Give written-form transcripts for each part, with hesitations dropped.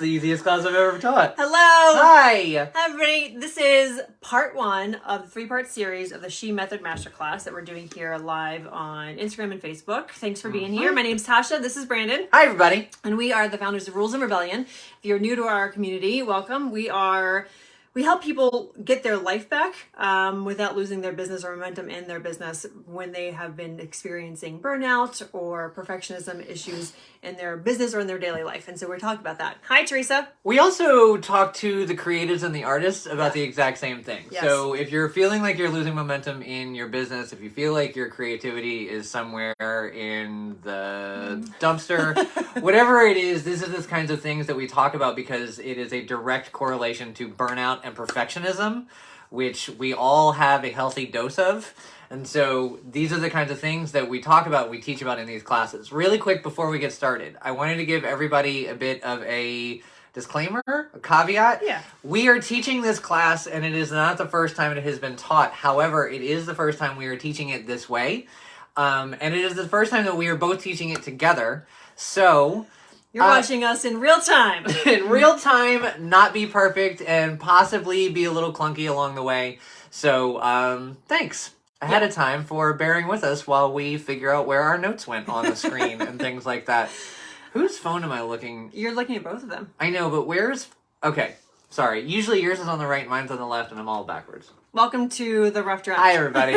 the easiest class I've ever taught. Hello! Hi! Hi, everybody. This is part one of the three-part series of the S.H.E Method Masterclass that we're doing here live on Instagram and Facebook. Thanks for being here. My name's Tasha. This is Brandon. Hi, everybody. And we are the founders of Rules and Rebellion. If you're new to our community, welcome. We help people get their life back without losing their business or momentum in their business when they have been experiencing burnout or perfectionism issues in their business or in their daily life. And so we're talking about that. Hi, Teresa. We also talk to the creatives and the artists about the exact same thing. Yes. So if you're feeling like you're losing momentum in your business, if you feel like your creativity is somewhere in the dumpster, whatever it is, this is the kinds of things that we talk about because it is a direct correlation to burnout and perfectionism, which we all have a healthy dose of. And so these are the kinds of things that we talk about, we teach about in these classes. Really quick before we get started, I wanted to give everybody a bit of a disclaimer, a caveat. Yeah. We are teaching this class, and it is not the first time it has been taught. However, it is the first time we are teaching it this way. And it is the first time that we are both teaching it together. So You're watching us in real time. in real time, not be perfect, and possibly be a little clunky along the way. So thanks ahead of time for bearing with us while we figure out where our notes went on the screen and things like that. Whose phone am I looking? You're looking at both of them. I know, but where's... Okay, sorry. Usually yours is on the right, mine's on the left, and I'm all backwards. Welcome to the Rough Draft. Hi, everybody.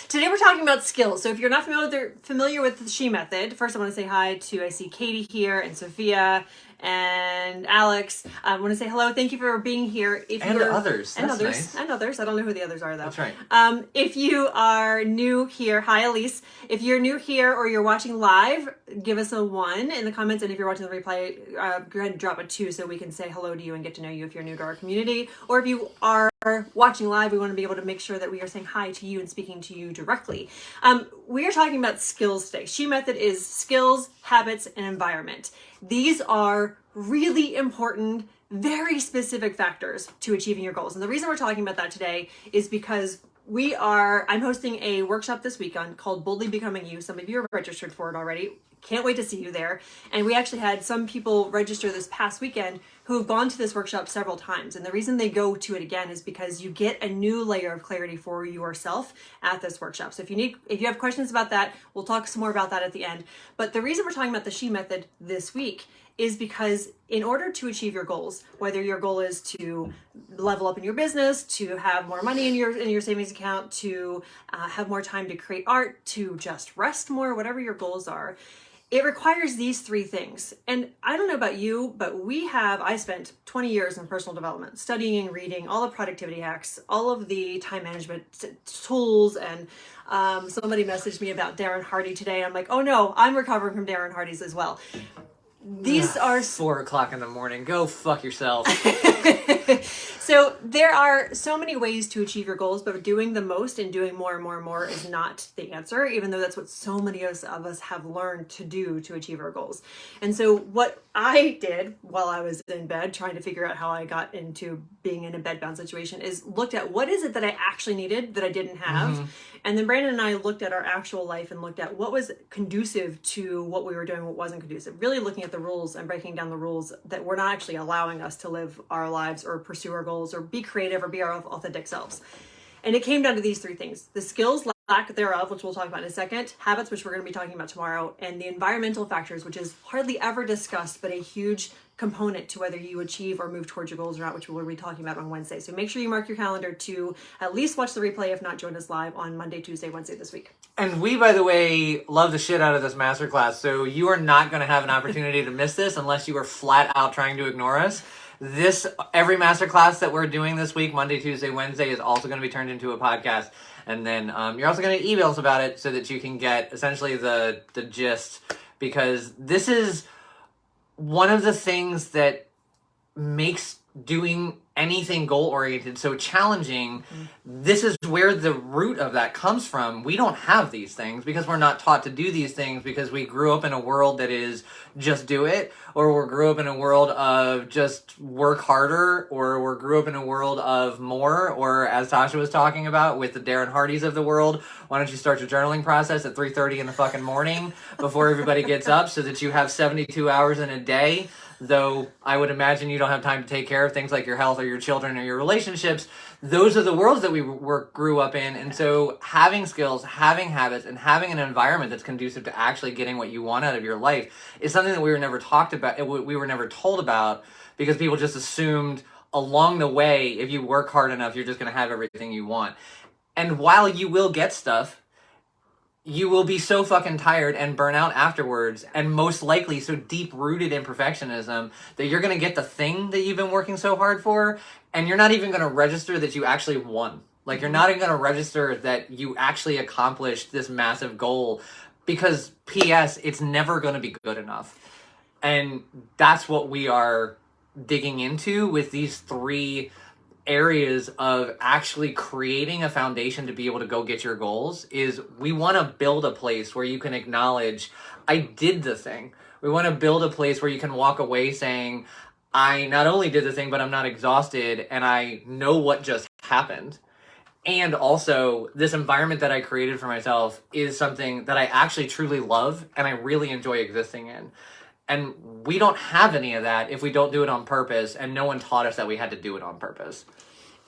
Today we're talking about skills. So if you're not familiar with the S.H.E method, first I want to say hi to, I see Katie here and Sophia and Alex. I want to say hello. Thank you for being here. And others. And That's others. nice. And others. I don't know who the others are, though. That's right. If you are new here, hi, Elise. If you're new here or you're watching live, give us a 1 in the comments. And if you're watching the replay, go ahead and drop a 2 so we can say hello to you and get to know you if you're new to our community. Or if you are watching live, we want to be able to make sure that we are saying hi to you and speaking to you directly. We are talking about skills today. S.H.E method is skills, habits, and environment. These are really important, very specific factors to achieving your goals. And the reason we're talking about that today is because I'm hosting a workshop this weekend called Boldly Becoming You. Some of you are registered for it already. Can't wait to see you there. And we actually had some people register this past weekend who have gone to this workshop several times. And the reason they go to it again is because you get a new layer of clarity for yourself at this workshop. So if you have questions about that, we'll talk some more about that at the end. But the reason we're talking about the S.H.E method this week is because in order to achieve your goals, whether your goal is to level up in your business, to have more money in your savings account, to have more time to create art, to just rest more, whatever your goals are, it requires these three things. And I don't know about you, but I spent 20 years in personal development, studying and reading all the productivity hacks, all of the time management tools. And somebody messaged me about Darren Hardy today. I'm like, oh no, I'm recovering from Darren Hardy's as well. These are 4 o'clock in the morning. Go fuck yourself. So there are so many ways to achieve your goals, but doing the most and doing more and more and more is not the answer, even though that's what so many of us have learned to do to achieve our goals. And so what I did while I was in bed, trying to figure out how I got into being in a bedbound situation, is looked at what is it that I actually needed that I didn't have. Mm-hmm. And then Brandon and I looked at our actual life and looked at what was conducive to what we were doing, what wasn't conducive, really looking at the rules and breaking down the rules that were not actually allowing us to live our lives or pursue our goals or be creative or be our authentic selves. And it came down to these three things: the skills, lack thereof, which we'll talk about in a second, habits, which we're going to be talking about tomorrow, and the environmental factors, which is hardly ever discussed, but a huge component to whether you achieve or move towards your goals or not, which we'll be talking about on Wednesday. So make sure you mark your calendar to at least watch the replay, if not join us live on Monday, Tuesday, Wednesday this week. And we, by the way, love the shit out of this masterclass, so you are not going to have an opportunity to miss this unless you are flat out trying to ignore us. Every masterclass that we're doing this week, Monday, Tuesday, Wednesday, is also going to be turned into a podcast. And then you're also going to email us about it so that you can get essentially the gist, because this is one of the things that makes doing anything goal-oriented so challenging. This is where the root of that comes from. We don't have these things because we're not taught to do these things, because we grew up in a world that is just do it, or we grew up in a world of just work harder, or we grew up in a world of more, or as Tasha was talking about with the Darren Hardys of the world, why don't you start your journaling process at 3:30 in the fucking morning before everybody gets up so that you have 72 hours in a day though I would imagine you don't have time to take care of things like your health or your children or your relationships. Those are the worlds that we grew up in. And so having skills, having habits, and having an environment that's conducive to actually getting what you want out of your life is something that we were never talked about. We were never told about because people just assumed along the way, if you work hard enough, you're just going to have everything you want. And while you will get stuff, you will be so fucking tired and burn out afterwards, and most likely so deep rooted in perfectionism that you're going to get the thing that you've been working so hard for, and you're not even going to register that you actually won. Like, you're not even going to register that you actually accomplished this massive goal, because P.S., it's never going to be good enough. And that's what we are digging into with these 3 areas of actually creating a foundation to be able to go get your goals. Is we want to build a place where you can acknowledge, I did the thing. We want to build a place where you can walk away saying, I not only did the thing, but I'm not exhausted and I know what just happened. And also, this environment that I created for myself is something that I actually truly love and I really enjoy existing in. And we don't have any of that if we don't do it on purpose, and no one taught us that we had to do it on purpose.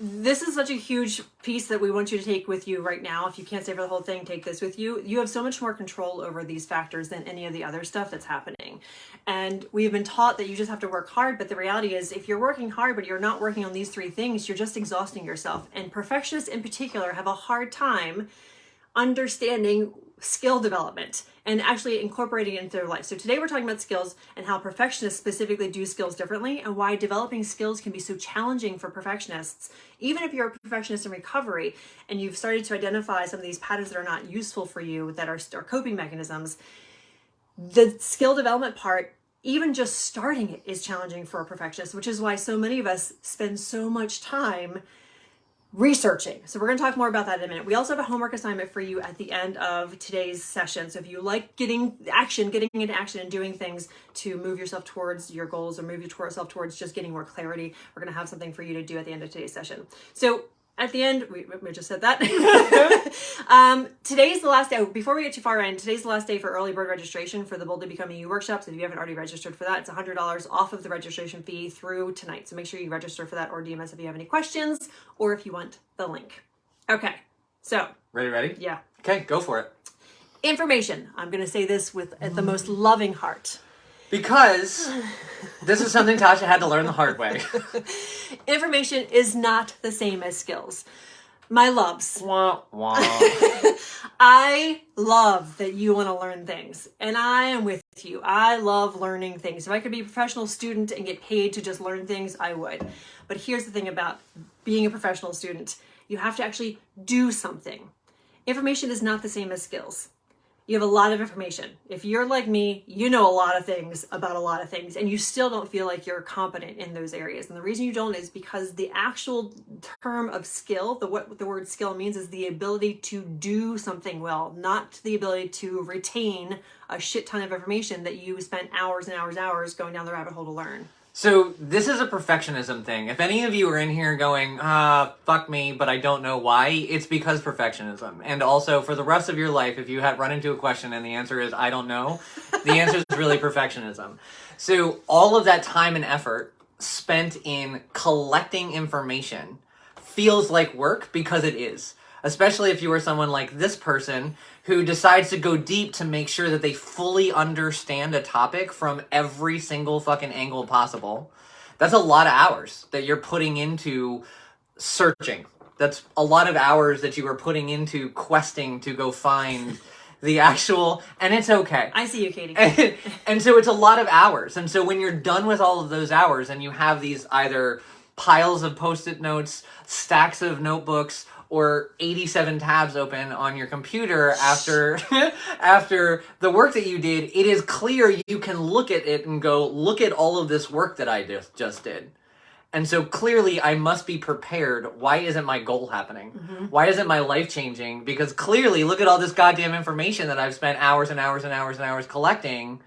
This is such a huge piece that we want you to take with you right now. If you can't stay for the whole thing, take this with you. You have so much more control over these factors than any of the other stuff that's happening. And we've been taught that you just have to work hard, but the reality is if you're working hard but you're not working on these 3 things, you're just exhausting yourself. And perfectionists in particular have a hard time understanding skill development and actually incorporating it into their life. So today we're talking about skills and how perfectionists specifically do skills differently, and why developing skills can be so challenging for perfectionists. Even if you're a perfectionist in recovery and you've started to identify some of these patterns that are not useful for you, that are coping mechanisms, the skill development part, even just starting it, is challenging for a perfectionist, which is why so many of us spend so much time researching. So we're going to talk more about that in a minute. We also have a homework assignment for you at the end of today's session. So if you like getting into action and doing things to move yourself towards your goals or move yourself towards just getting more clarity, we're going to have something for you to do at the end of today's session. So at the end, we just said that. Today's the last day. Before we get too far in, today's the last day for early bird registration for the Boldly Becoming You workshops. If you haven't already registered for that, it's $100 off of the registration fee through tonight. So make sure you register for that, or DM us if you have any questions, or if you want the link. Okay, so. Ready? Yeah. Okay, go for it. Information. I'm going to say this with the most loving heart. Because this is something Tasha had to learn the hard way. Information is not the same as skills. My loves. Wah, wah. I love that you want to learn things, and I am with you. I love learning things. If I could be a professional student and get paid to just learn things, I would. But here's the thing about being a professional student. You have to actually do something. Information is not the same as skills. You have a lot of information. If you're like me, you know a lot of things about a lot of things, and you still don't feel like you're competent in those areas. And the reason you don't is because the actual term of skill, what the word skill means, is the ability to do something well, not the ability to retain a shit ton of information that you spent hours and hours going down the rabbit hole to learn. So this is a perfectionism thing. If any of you are in here going, fuck me, but I don't know why, it's because perfectionism. And also, for the rest of your life, if you had run into a question and the answer is, I don't know, the answer is really perfectionism. So all of that time and effort spent in collecting information feels like work, because it is. Especially if you are someone like this person who decides to go deep to make sure that they fully understand a topic from every single fucking angle possible. That's a lot of hours that you're putting into searching. That's a lot of hours that you are putting into questing to go find the actual, and it's okay. I see you, Katie. And so it's a lot of hours. And so when you're done with all of those hours and you have these either piles of Post-it notes, stacks of notebooks, or 87 tabs open on your computer after the work that you did, it is clear you can look at it and go, look at all of this work that I just did. And so clearly I must be prepared. Why isn't my goal happening? Mm-hmm. Why isn't my life changing? Because clearly, look at all this goddamn information that I've spent hours and hours and hours and hours collecting.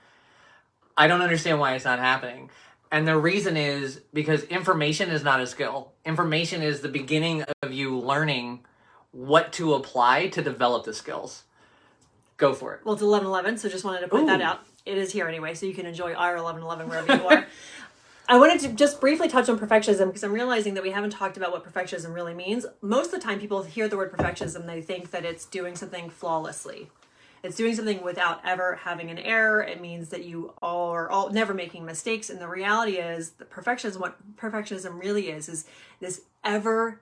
I don't understand why it's not happening. And the reason is because information is not a skill. Information is the beginning of you learning what to apply to develop the skills. Go for it. Well, it's 11:11, so just wanted to put that out. It is here anyway, so you can enjoy our 11:11 wherever you are. I wanted to just briefly touch on perfectionism because I'm realizing that we haven't talked about what perfectionism really means. Most of the time, people hear the word perfectionism, they think that it's doing something flawlessly. It's doing something without ever having an error. It means that you are never making mistakes. And the reality is that what perfectionism really is this ever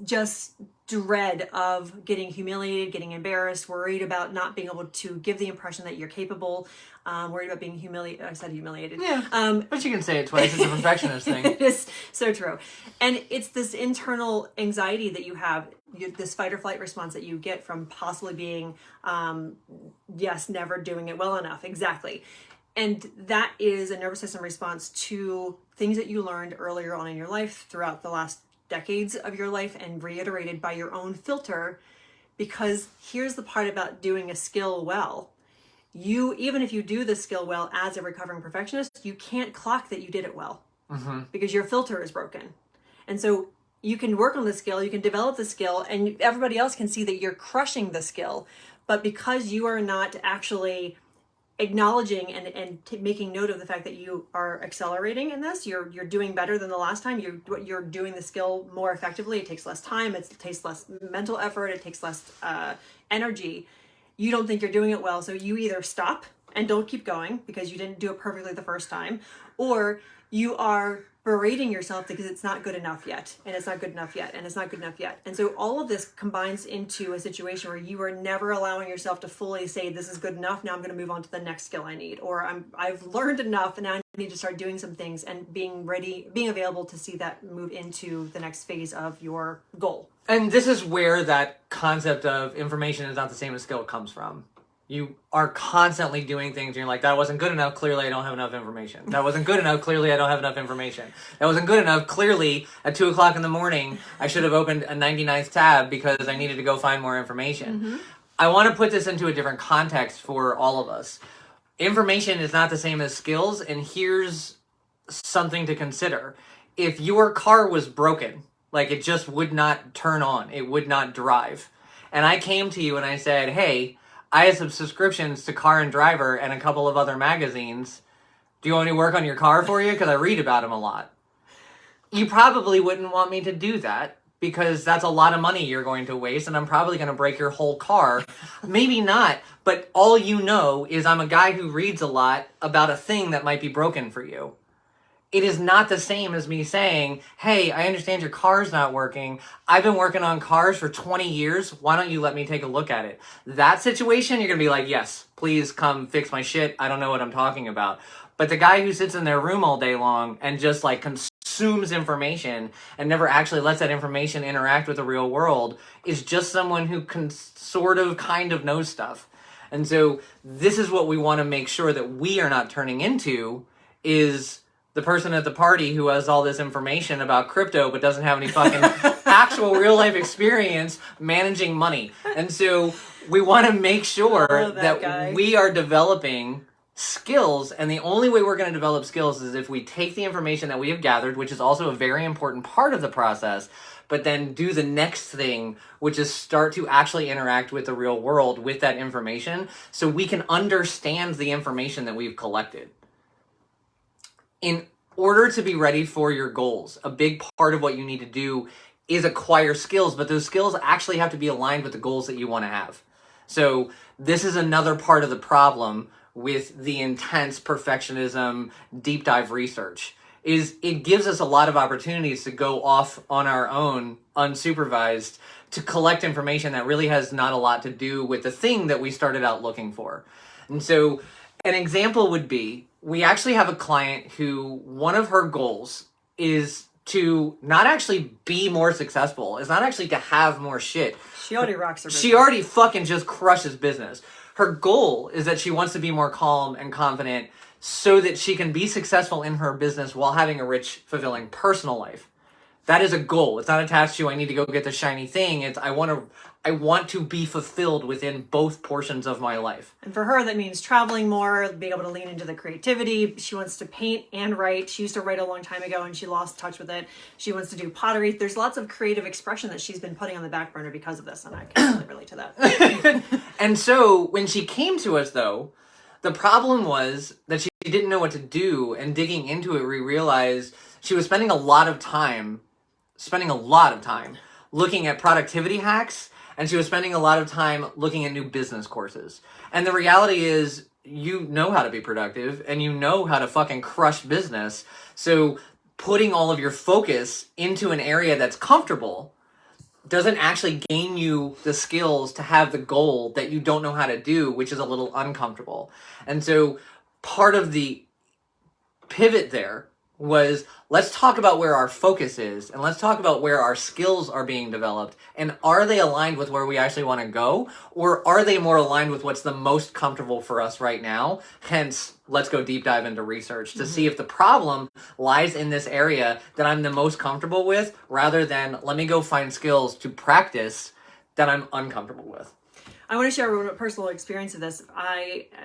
just dread of getting humiliated, getting embarrassed, worried about not being able to give the impression that you're capable, worried about being humiliated. I said humiliated. Yeah, but you can say it twice. It's a perfectionist thing. It is so true. And it's this internal anxiety that you have, this fight or flight response that you get from possibly being, never doing it well enough. Exactly. And that is a nervous system response to things that you learned earlier on in your life throughout the last decades of your life and reiterated by your own filter. Because here's the part about doing a skill well. Even if you do the skill well as a recovering perfectionist, you can't clock that you did it well because your filter is broken. And so you can work on the skill, you can develop the skill, and everybody else can see that you're crushing the skill. But because you are not actually acknowledging and making note of the fact that you are accelerating in this, you're doing better than the last time, you're doing the skill more effectively, it takes less time, it takes less mental effort, it takes less energy. You don't think you're doing it well, so you either stop and don't keep going because you didn't do it perfectly the first time, or you are berating yourself because it's not good enough yet, and it's not good enough yet, and it's not good enough yet. And so all of this combines into a situation where you are never allowing yourself to fully say, this is good enough, now I'm going to move on to the next skill I need, or I've learned enough and now I need to start doing some things, and being available to see that move into the next phase of your goal. And this is where that concept of information is not the same as skill comes from. You are constantly doing things and you're like, that wasn't good enough, clearly I don't have enough information. That wasn't good enough, clearly I don't have enough information. That wasn't good enough, clearly at 2 o'clock in the morning, I should have opened a 99th tab because I needed to go find more information. I want to put this into a different context for all of us. Information is not the same as skills, and here's something to consider. If your car was broken, like it just would not turn on, it would not drive, and I came to you and I said, hey, I have some subscriptions to Car and Driver and a couple of other magazines. Do you want me to work on your car for you? Because I read about them a lot. You probably wouldn't want me to do that because that's a lot of money you're going to waste, and I'm probably going to break your whole car. Maybe not, but all you know is I'm a guy who reads a lot about a thing that might be broken for you. It is not the same as me saying, hey, I understand your car's not working. I've been working on cars for 20 years. Why don't you let me take a look at it? That situation, you're going to be like, yes, please come fix my shit. I don't know what I'm talking about. But the guy who sits in their room all day long and just like consumes information and never actually lets that information interact with the real world is just someone who can sort of kind of know stuff. And so this is what we want to make sure that we are not turning into, is the person at the party who has all this information about crypto but doesn't have any fucking actual real life experience managing money. And so we want to make sure that we are developing skills, and the only way we're going to develop skills is if we take the information that we have gathered, which is also a very important part of the process, but then do the next thing, which is start to actually interact with the real world with that information so we can understand the information that we've collected. In order to be ready for your goals, a big part of what you need to do is acquire skills, but those skills actually have to be aligned with the goals that you want to have. So this is another part of the problem with the intense perfectionism deep dive research, is it gives us a lot of opportunities to go off on our own, unsupervised, to collect information that really has not a lot to do with the thing that we started out looking for. And so an example would be, we actually have a client who one of her goals is to not actually be more successful. It's not actually to have more shit. She already rocks her business. She already fucking just crushes business. Her goal is that she wants to be more calm and confident so that she can be successful in her business while having a rich, fulfilling personal life. That is a goal. It's not attached to I need to go get the shiny thing. It's I want to be fulfilled within both portions of my life. And for her, that means traveling more, being able to lean into the creativity. She wants to paint and write. She used to write a long time ago and she lost touch with it. She wants to do pottery. There's lots of creative expression that she's been putting on the back burner because of this, and I can really relate to that. And so when she came to us, though, the problem was that she didn't know what to do, and digging into it, we realized she was spending a lot of time looking at productivity hacks, and she was spending a lot of time looking at new business courses. And the reality is, you know how to be productive, and you know how to fucking crush business. So putting all of your focus into an area that's comfortable doesn't actually gain you the skills to have the goal that you don't know how to do, which is a little uncomfortable. And so part of the pivot there was, let's talk about where our focus is, and let's talk about where our skills are being developed, and are they aligned with where we actually want to go, or are they more aligned with what's the most comfortable for us right now? Hence, let's go deep dive into research to see if the problem lies in this area that I'm the most comfortable with, rather than let me go find skills to practice that I'm uncomfortable with. I want to share a personal experience of this.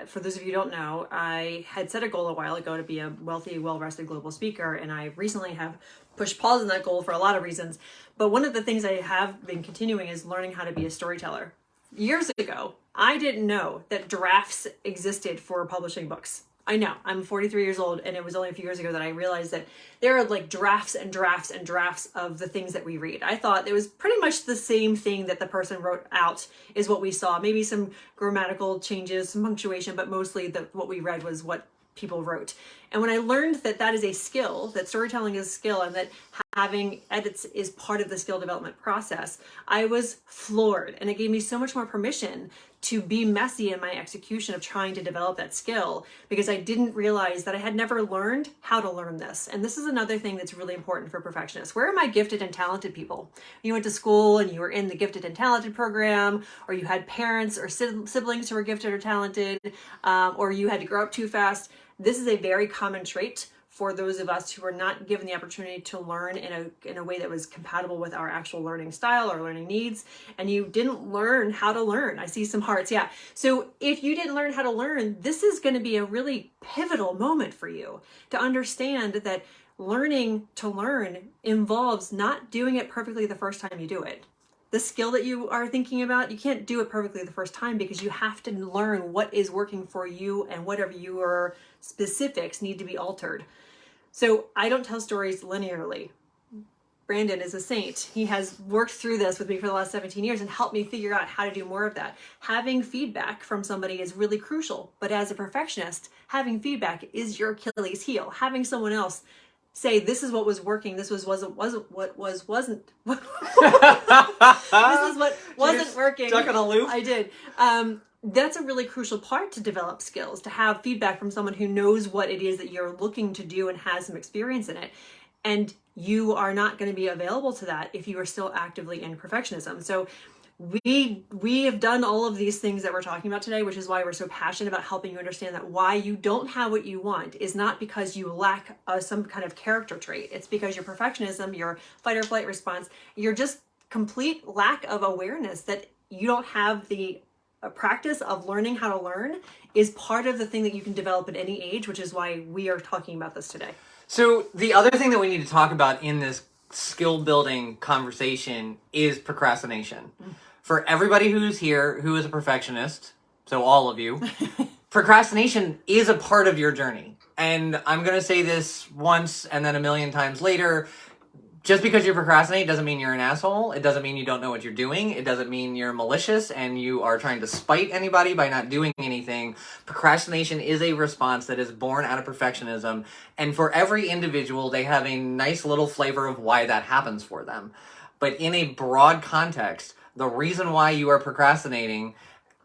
For those of you who don't know, I had set a goal a while ago to be a wealthy, well-rested global speaker, and I recently have pushed pause on that goal for a lot of reasons. But one of the things I have been continuing is learning how to be a storyteller. Years ago, I didn't know that drafts existed for publishing books. I know, I'm 43 years old, and it was only a few years ago that I realized that there are like drafts and drafts and drafts of the things that we read. I thought it was pretty much the same thing that the person wrote out is what we saw. Maybe some grammatical changes, some punctuation, but mostly what we read was what people wrote. And when I learned that that is a skill, that storytelling is a skill, and that having edits is part of the skill development process, I was floored. And it gave me so much more permission to be messy in my execution of trying to develop that skill, because I didn't realize that I had never learned how to learn this. And this is another thing that's really important for perfectionists. Where are my gifted and talented people? You went to school and you were in the gifted and talented program, or you had parents or siblings who were gifted or talented, or you had to grow up too fast. This is a very common trait for those of us who are not given the opportunity to learn in a way that was compatible with our actual learning style or learning needs, and you didn't learn how to learn. I see some hearts, yeah. So if you didn't learn how to learn, this is going to be a really pivotal moment for you to understand that learning to learn involves not doing it perfectly the first time you do it. The skill that you are thinking about, you can't do it perfectly the first time, because you have to learn what is working for you, and whatever your specifics need to be altered. So I don't tell stories linearly. Brandon is a saint. He has worked through this with me for the last 17 years and helped me figure out how to do more of that. Having feedback from somebody is really crucial, but as a perfectionist, having feedback is your Achilles heel. Having someone else say, this is what was working, this was wasn't this is what wasn't working. Stuck on a loop? I did. That's a really crucial part to develop skills, to have feedback from someone who knows what it is that you're looking to do and has some experience in it. And you are not going to be available to that if you are still actively in perfectionism. So we have done all of these things that we're talking about today, which is why we're so passionate about helping you understand that why you don't have what you want is not because you lack some kind of character trait. It's because your perfectionism, your fight or flight response, your just complete lack of awareness that you don't have the practice of learning how to learn is part of the thing that you can develop at any age, which is why we are talking about this today. So the other thing that we need to talk about in this skill building conversation is procrastination. For everybody who's here who is a perfectionist, so all of you, procrastination is a part of your journey. And I'm going to say this once and then a million times later. Just because you procrastinate doesn't mean you're an asshole. It doesn't mean you don't know what you're doing. It doesn't mean you're malicious and you are trying to spite anybody by not doing anything. Procrastination is a response that is born out of perfectionism. And for every individual, they have a nice little flavor of why that happens for them. But in a broad context, the reason why you are procrastinating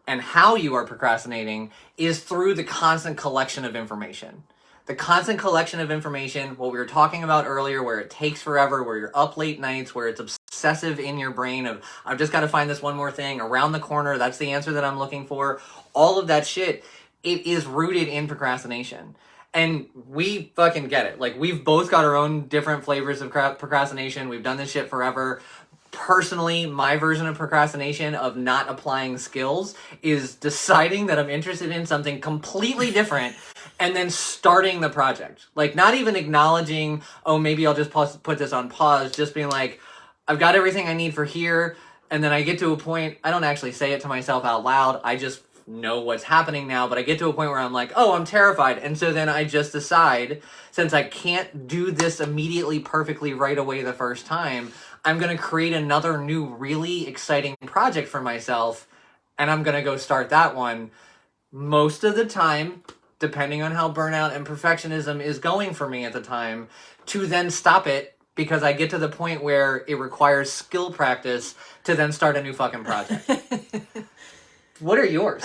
and how you are procrastinating is through the constant collection of information. The constant collection of information, what we were talking about earlier, where it takes forever, where you're up late nights, where it's obsessive in your brain of, I've just got to find this one more thing around the corner, that's the answer that I'm looking for. All of that shit, it is rooted in procrastination. And we fucking get it. Like, we've both got our own different flavors of procrastination. We've done this shit forever. Personally, my version of procrastination of not applying skills is deciding that I'm interested in something completely different and then starting the project. Like, not even acknowledging, oh, maybe I'll just put this on pause. Just being like, I've got everything I need for here. And then I get to a point, I don't actually say it to myself out loud. I just know what's happening now, but I get to a point where I'm like, oh, I'm terrified. And so then I just decide, since I can't do this immediately perfectly right away the first time, I'm going to create another new really exciting project for myself, and I'm going to go start that one. Most of the time, depending on how burnout and perfectionism is going for me at the time, to then stop it because I get to the point where it requires skill practice to then start a new fucking project. What are yours?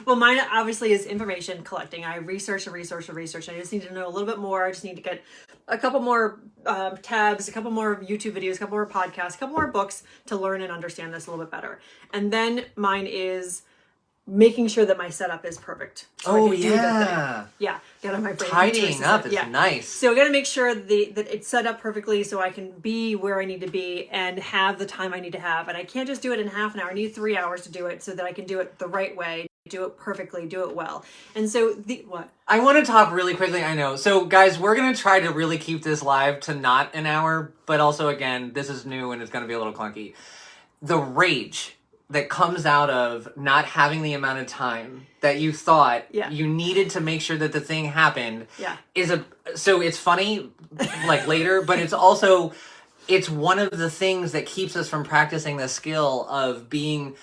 Well, mine obviously is information collecting. I research and research and research. I just need to know a little bit more. I just need to get a couple more tabs, a couple more YouTube videos, a couple more podcasts, a couple more books to learn and understand this a little bit better. And then mine is making sure that my setup is perfect. So yeah. Yeah. Get on my brain. Tidying up is nice. So I got to make sure that it's set up perfectly so I can be where I need to be and have the time I need to have. And I can't just do it in half an hour. I need 3 hours to do it so that I can do it the right way, do it perfectly, do it well. And so what? I want to talk really quickly. I know. So guys, we're going to try to really keep this live to not an hour, but also again, this is new and it's going to be a little clunky. The rage that comes out of not having the amount of time that you thought you needed to make sure that the thing happened so it's funny like later, but it's also, it's one of the things that keeps us from practicing the skill of being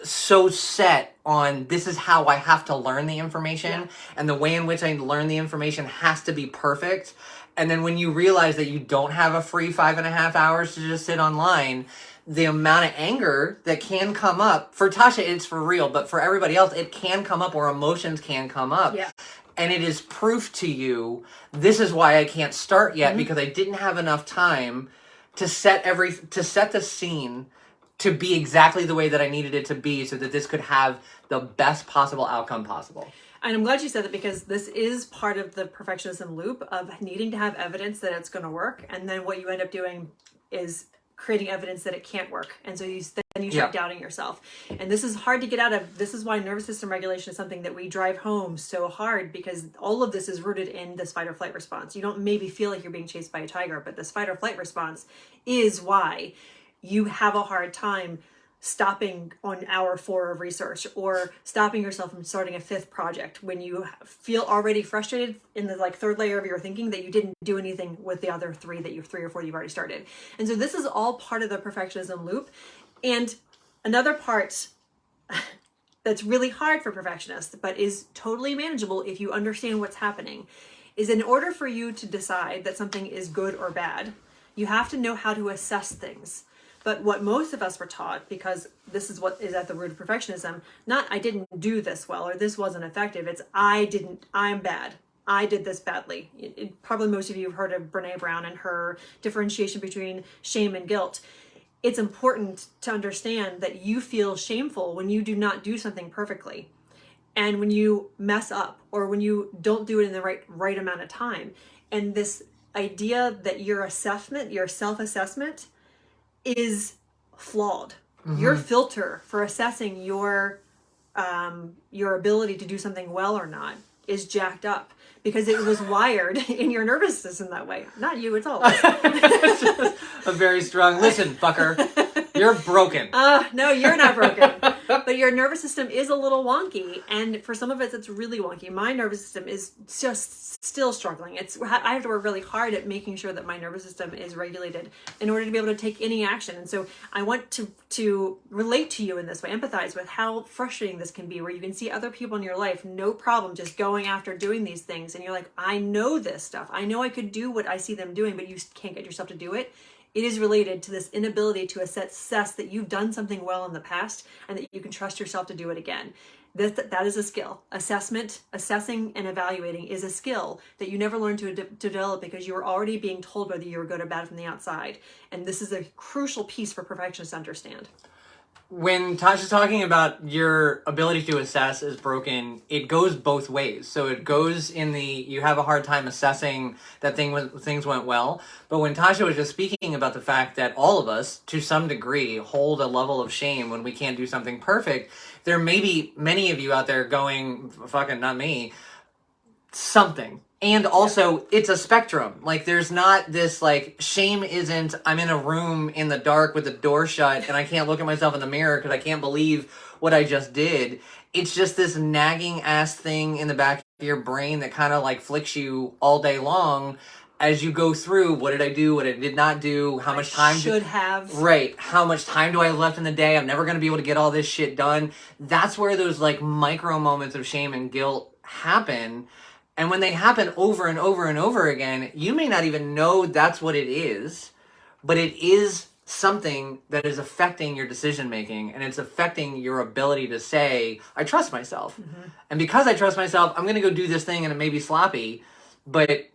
so set on this is how I have to learn the information and the way in which I learn the information has to be perfect. And then when you realize that you don't have a free 5.5 hours to just sit online, the amount of anger that can come up, for Tasha, it's for real, but for everybody else, it can come up, or emotions can come up. Yeah. And it is proof to you, this is why I can't start yet, because I didn't have enough time to set the scene to be exactly the way that I needed it to be so that this could have the best possible outcome possible. And I'm glad you said that, because this is part of the perfectionism loop of needing to have evidence that it's going to work. And then what you end up doing is creating evidence that it can't work. And so you start doubting yourself. And this is hard to get out of. This is why nervous system regulation is something that we drive home so hard, because all of this is rooted in this fight or flight response. You don't maybe feel like you're being chased by a tiger, but this fight or flight response is why you have a hard time stopping on hour 4 of research, or stopping yourself from starting a 5th project when you feel already frustrated in the third layer of your thinking that you didn't do anything with the other 3 or 4 you've already started. And so this is all part of the perfectionism loop. And another part that's really hard for perfectionists, but is totally manageable if you understand what's happening, is in order for you to decide that something is good or bad, you have to know how to assess things. But what most of us were taught, because this is what is at the root of perfectionism, not I didn't do this well or this wasn't effective, it's I'm bad. I did this badly. Probably most of you have heard of Brene Brown and her differentiation between shame and guilt. It's important to understand that you feel shameful when you do not do something perfectly, and when you mess up, or when you don't do it in the right amount of time. And this idea that your self-assessment is flawed. Your filter for assessing your ability to do something well or not is jacked up, because it was wired in your nervous system that way. Not you, it's all It's just a very strong, listen, fucker, you're broken. No, you're not broken. But your nervous system is a little wonky, and for some of it, it's really wonky. My nervous system is just still struggling. I have to work really hard at making sure that my nervous system is regulated in order to be able to take any action. And so I want to relate to you in this way, empathize with how frustrating this can be, where you can see other people in your life, no problem, just going after doing these things. And you're like, I know this stuff. I know I could do what I see them doing, but you can't get yourself to do it. It is related to this inability to assess that you've done something well in the past and that you can trust yourself to do it again. That is a skill. Assessing and evaluating is a skill that you never learned to develop, because you were already being told whether you were good or bad from the outside. And this is a crucial piece for perfectionists to understand. when Tasha's talking about your ability to assess is broken, it goes both ways. So it goes in the, you have a hard time assessing that things went well. But when Tasha was just speaking about the fact that all of us, to some degree, hold a level of shame when we can't do something perfect, there may be many of you out there going, fucking not me, something. And also, it's a spectrum. Like, there's not this, like, shame isn't, I'm in a room in the dark with the door shut and I can't look at myself in the mirror because I can't believe what I just did. It's just this nagging ass thing in the back of your brain that kind of, like, flicks you all day long as you go through, what did I do, what I did not do, how much time should have. Right. How much time do I have left in the day? I'm never going to be able to get all this shit done. That's where those, like, micro moments of shame and guilt happen. And when they happen over and over and over again, you may not even know that's what it is, but it is something that is affecting your decision making, and it's affecting your ability to say, I trust myself. Mm-hmm. And because I trust myself, I'm going to go do this thing and it may be sloppy, but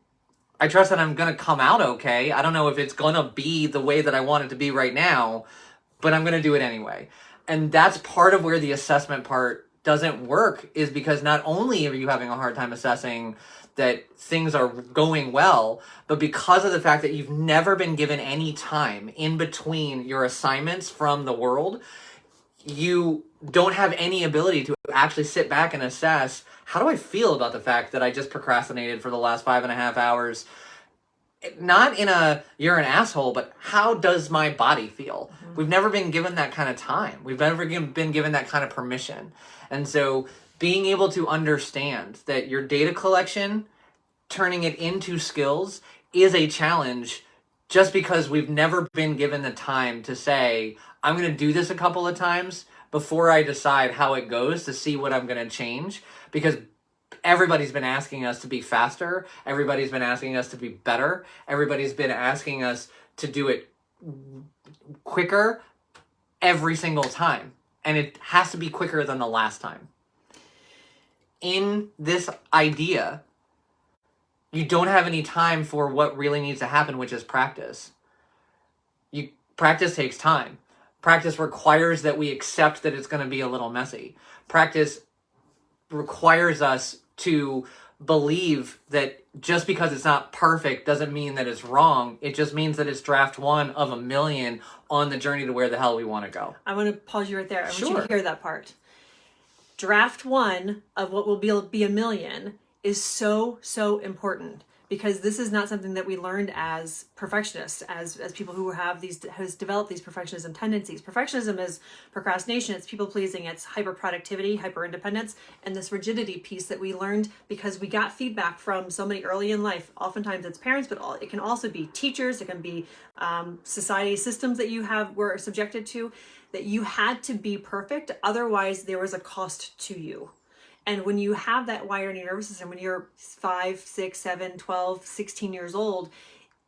I trust that I'm going to come out okay. I don't know if it's going to be the way that I want it to be right now, but I'm going to do it anyway. And that's part of where the assessment part doesn't work, is because not only are you having a hard time assessing that things are going well, but because of the fact that you've never been given any time in between your assignments from the world, you don't have any ability to actually sit back and assess, how do I feel about the fact that I just procrastinated for the last 5.5 hours? Not in a, you're an asshole, but how does my body feel? Mm-hmm. We've never been given that kind of time. We've never been given that kind of permission. And so being able to understand that your data collection, turning it into skills, is a challenge, just because we've never been given the time to say, I'm going to do this a couple of times before I decide how it goes to see what I'm going to change. Because everybody's been asking us to be faster. Everybody's been asking us to be better. Everybody's been asking us to do it quicker every single time. And it has to be quicker than the last time. In this idea, you don't have any time for what really needs to happen, which is practice. Practice takes time. Practice requires that we accept that it's going to be a little messy. Practice requires us to believe that just because it's not perfect doesn't mean that it's wrong. It just means that it's draft 1 of a million on the journey to where the hell we want to go. I want to pause you right there. I want you to hear that part. Draft 1 of what will be a million is so, so important, because this is not something that we learned as perfectionists, as people who has developed these perfectionism tendencies. Perfectionism is procrastination, it's people pleasing, it's hyper productivity, hyper independence, and this rigidity piece that we learned because we got feedback from somebody early in life. Oftentimes it's parents, but it can also be teachers, it can be society systems that you were subjected to, that you had to be perfect, otherwise there was a cost to you. And when you have that wire in your nervous system, when you're 5, 6, 7, 12, 16 years old,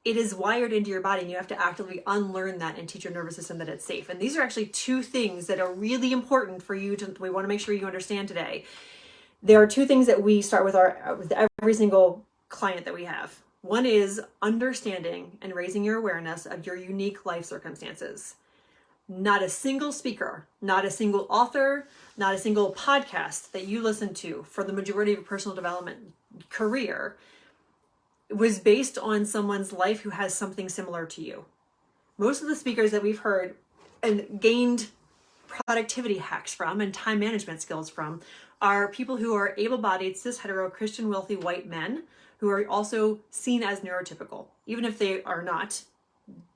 it is wired into your body, and you have to actively unlearn that and teach your nervous system that it's safe. And these are actually 2 things that are really important for you we want to make sure you understand today. There are 2 things that we start with with every single client that we have. One is understanding and raising your awareness of your unique life circumstances. Not a single speaker, not a single author, not a single podcast that you listen to for the majority of your personal development career was based on someone's life who has something similar to you. Most of the speakers that we've heard and gained productivity hacks from and time management skills from are people who are able-bodied, cis, hetero, Christian, wealthy, white men who are also seen as neurotypical. Even if they are not,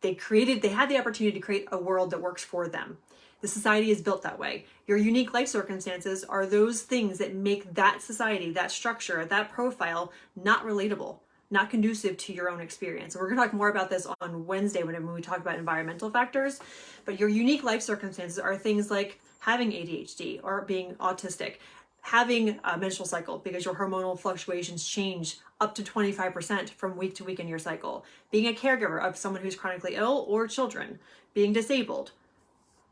they had the opportunity to create a world that works for them. The society is built that way. Your unique life circumstances are those things that make that society, that structure, that profile not relatable, not conducive to your own experience. And we're going to talk more about this on Wednesday when we talk about environmental factors. But your unique life circumstances are things like having ADHD or being autistic, having a menstrual cycle because your hormonal fluctuations change up to 25% from week to week in your cycle, being a caregiver of someone who's chronically ill or children, being disabled.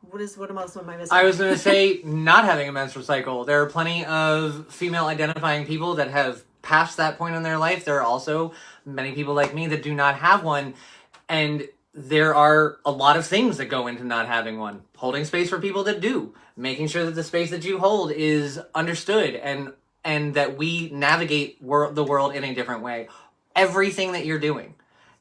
What else am I missing? I was going to say not having a menstrual cycle. There are plenty of female identifying people that have passed that point in their life. There are also many people like me that do not have one. And there are a lot of things that go into not having one. Holding space for people that do. Making sure that the space that you hold is understood and that we navigate the world in a different way. Everything that you're doing.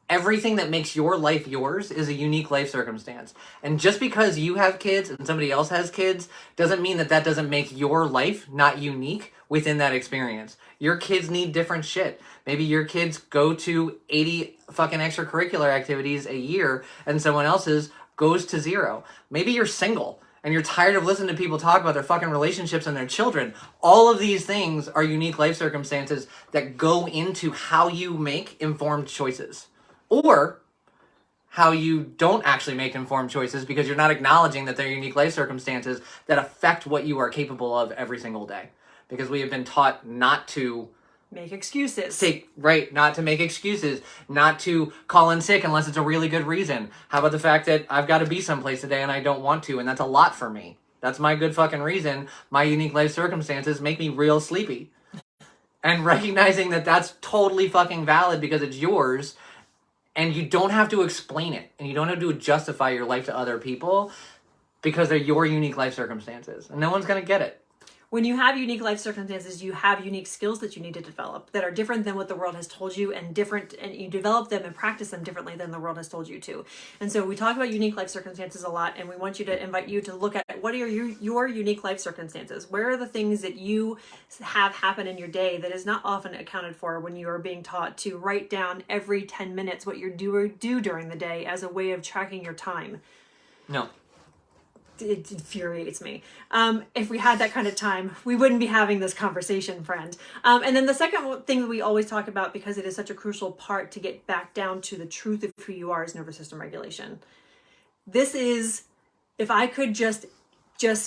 Everything that makes your life yours is a unique life circumstance. And just because you have kids and somebody else has kids doesn't mean that doesn't make your life not unique within that experience. Your kids need different shit. Maybe your kids go to 80 fucking extracurricular activities a year and someone else's goes to 0. Maybe you're single and you're tired of listening to people talk about their fucking relationships and their children. All of these things are unique life circumstances that go into how you make informed choices. Or how you don't actually make informed choices because you're not acknowledging that they're unique life circumstances that affect what you are capable of every single day. Because we have been taught not to make excuses. Not to make excuses, not to call in sick unless it's a really good reason. How about the fact that I've got to be someplace today and I don't want to, and that's a lot for me. That's my good fucking reason. My unique life circumstances make me real sleepy. And recognizing that that's totally fucking valid because it's yours. And you don't have to explain it. And you don't have to justify your life to other people because they're your unique life circumstances. And no one's going to get it. When you have unique life circumstances, you have unique skills that you need to develop that are different than what the world has told you and you develop them and practice them differently than the world has told you to. And so we talk about unique life circumstances a lot, and we want you to invite you to look at what are your unique life circumstances. Where are the things that you have happen in your day that is not often accounted for when you are being taught to write down every 10 minutes what you do during the day as a way of tracking your time? No. It infuriates me. If we had that kind of time, we wouldn't be having this conversation, friend. And then the second thing that we always talk about, because it is such a crucial part to get back down to the truth of who you are, is nervous system regulation. This is, if I could just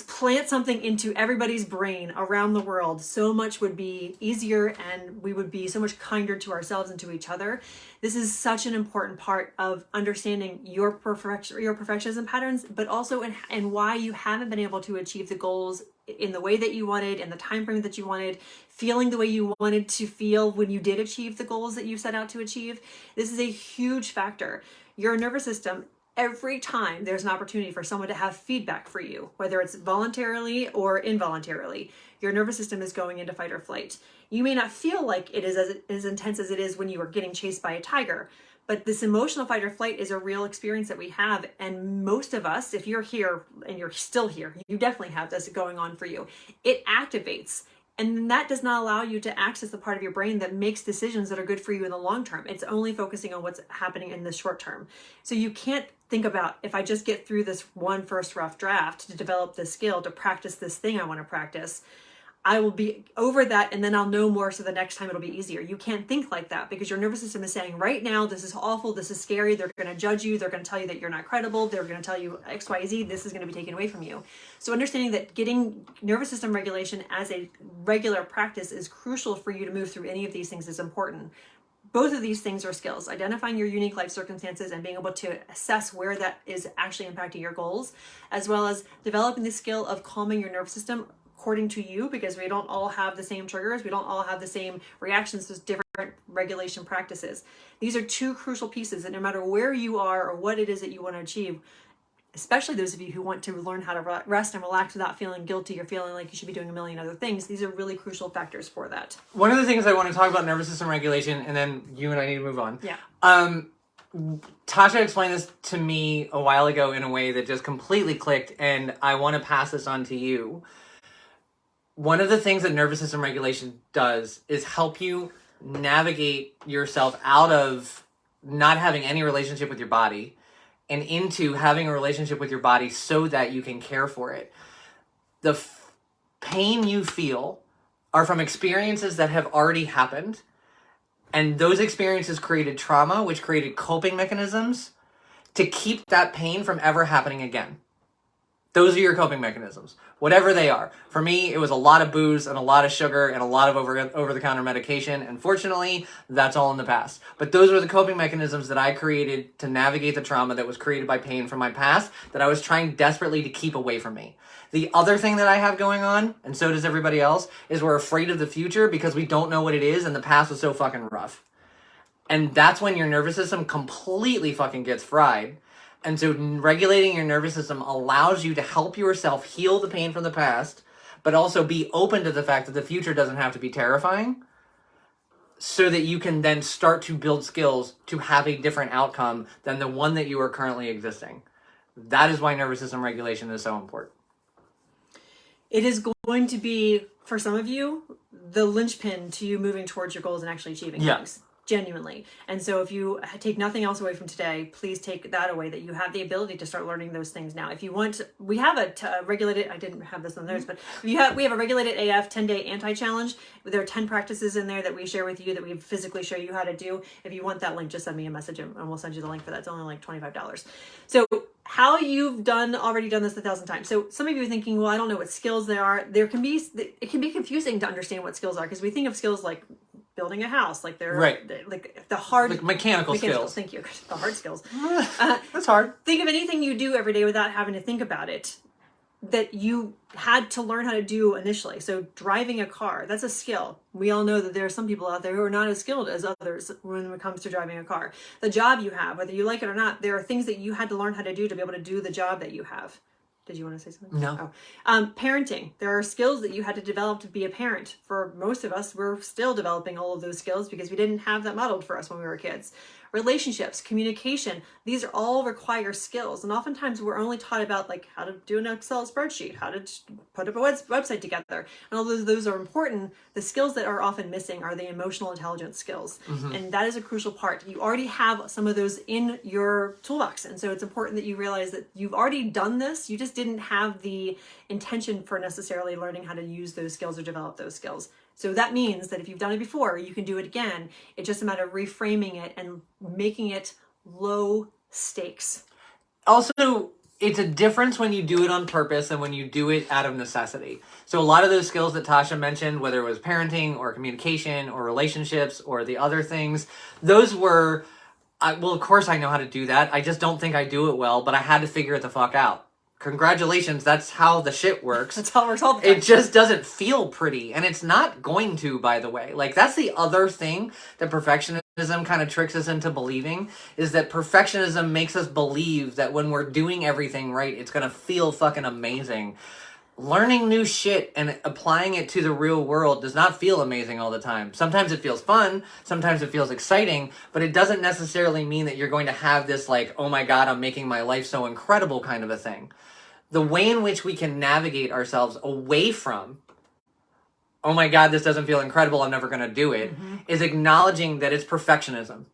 plant something into everybody's brain around the world, so much would be easier and we would be so much kinder to ourselves and to each other. This is such an important part of understanding your perfectionism patterns, but also in why you haven't been able to achieve the goals in the way that you wanted, in the time frame that you wanted, feeling the way you wanted to feel when you did achieve the goals that you set out to achieve. This is a huge factor. Your nervous system, every time there's an opportunity for someone to have feedback for you, whether it's voluntarily or involuntarily, your nervous system is going into fight or flight. You may not feel like it is as intense as it is when you are getting chased by a tiger, but this emotional fight or flight is a real experience that we have. And most of us, if you're here and you're still here, you definitely have this going on for you. It activates. And that does not allow you to access the part of your brain that makes decisions that are good for you in the long term. It's only focusing on what's happening in the short term. So you can't think about, if I just get through this one first rough draft to develop this skill, to practice this thing I want to practice, I will be over that and then I'll know more, so the next time it'll be easier. You can't think like that because your nervous system is saying right now, this is awful, this is scary, they're going to judge you, they're going to tell you that you're not credible, they're going to tell you X, Y, Z, this is going to be taken away from you. So understanding that getting nervous system regulation as a regular practice is crucial for you to move through any of these things is important. Both of these things are skills: identifying your unique life circumstances and being able to assess where that is actually impacting your goals, as well as developing the skill of calming your nervous system according to you, because we don't all have the same triggers. We don't all have the same reactions to different regulation practices. These are two crucial pieces that no matter where you are or what it is that you want to achieve, especially those of you who want to learn how to rest and relax without feeling guilty or feeling like you should be doing a million other things, these are really crucial factors for that. One of the things I want to talk about nervous system regulation, and then you and I need to move on. Yeah. Tasha explained this to me a while ago in a way that just completely clicked, and I want to pass this on to you. One of the things that nervous system regulation does is help you navigate yourself out of not having any relationship with your body and into having a relationship with your body so that you can care for it. The pain you feel are from experiences that have already happened, and those experiences created trauma, which created coping mechanisms to keep that pain from ever happening again. Those are your coping mechanisms, whatever they are. For me, it was a lot of booze and a lot of sugar and a lot of over-the-counter medication. And fortunately, that's all in the past. But those were the coping mechanisms that I created to navigate the trauma that was created by pain from my past that I was trying desperately to keep away from me. The other thing that I have going on, and so does everybody else, is we're afraid of the future because we don't know what it is and the past was so fucking rough. And that's when your nervous system completely fucking gets fried. And so regulating your nervous system allows you to help yourself heal the pain from the past, but also be open to the fact that the future doesn't have to be terrifying, so that you can then start to build skills to have a different outcome than the one that you are currently existing. That is why nervous system regulation is so important. It is going to be, for some of you, the linchpin to you moving towards your goals and actually achieving things. Genuinely. And so if you take nothing else away from today, please take that away, that you have the ability to start learning those things now. If you want, we have a regulated, I didn't have this on the notes, but we have a regulated AF 10-day anti-challenge. There are 10 practices in there that we share with you, that we physically show you how to do. If you want that link, just send me a message and we'll send you the link for that. It's only like $25. So how you've already done this 1,000 times. So some of you are thinking, well, I don't know what skills they are. It can be confusing to understand what skills are, because we think of skills like building a house, like they're like the hard, like mechanical skills. Thank you. The hard skills. That's hard. Think of anything you do every day without having to think about it, that you had to learn how to do initially. So driving a car, that's a skill. We all know that there are some people out there who are not as skilled as others when it comes to driving a car. The job you have, whether you like it or not, there are things that you had to learn how to do to be able to do the job that you have. Did you want to say something? No. Parenting. There are skills that you had to develop to be a parent. For most of us, we're still developing all of those skills because we didn't have that modeled for us when we were kids. Relationships, communication, these are all require skills. And oftentimes we're only taught about like how to do an Excel spreadsheet, how to put up a website together. And although those are important, the skills that are often missing are the emotional intelligence skills. Mm-hmm. And that is a crucial part. You already have some of those in your toolbox. And so it's important that you realize that you've already done this. You just didn't have the intention for necessarily learning how to use those skills or develop those skills. So that means that if you've done it before, you can do it again. It's just a matter of reframing it and making it low stakes. Also, it's a difference when you do it on purpose and when you do it out of necessity. So a lot of those skills that Tasha mentioned, whether it was parenting or communication or relationships or the other things, those were, well, of course I know how to do that. I just don't think I do it well, but I had to figure it the fuck out. Congratulations, that's how the shit works. That's how it works all the time. It just doesn't feel pretty, and it's not going to, by the way. Like, that's the other thing that perfectionism kind of tricks us into believing, is that perfectionism makes us believe that when we're doing everything right, it's going to feel fucking amazing. Learning new shit and applying it to the real world does not feel amazing all the time. Sometimes it feels fun, sometimes it feels exciting, but it doesn't necessarily mean that you're going to have this like, oh my God, I'm making my life so incredible kind of a thing. The way in which we can navigate ourselves away from, oh my God, this doesn't feel incredible, I'm never going to do it, is acknowledging that it's perfectionism.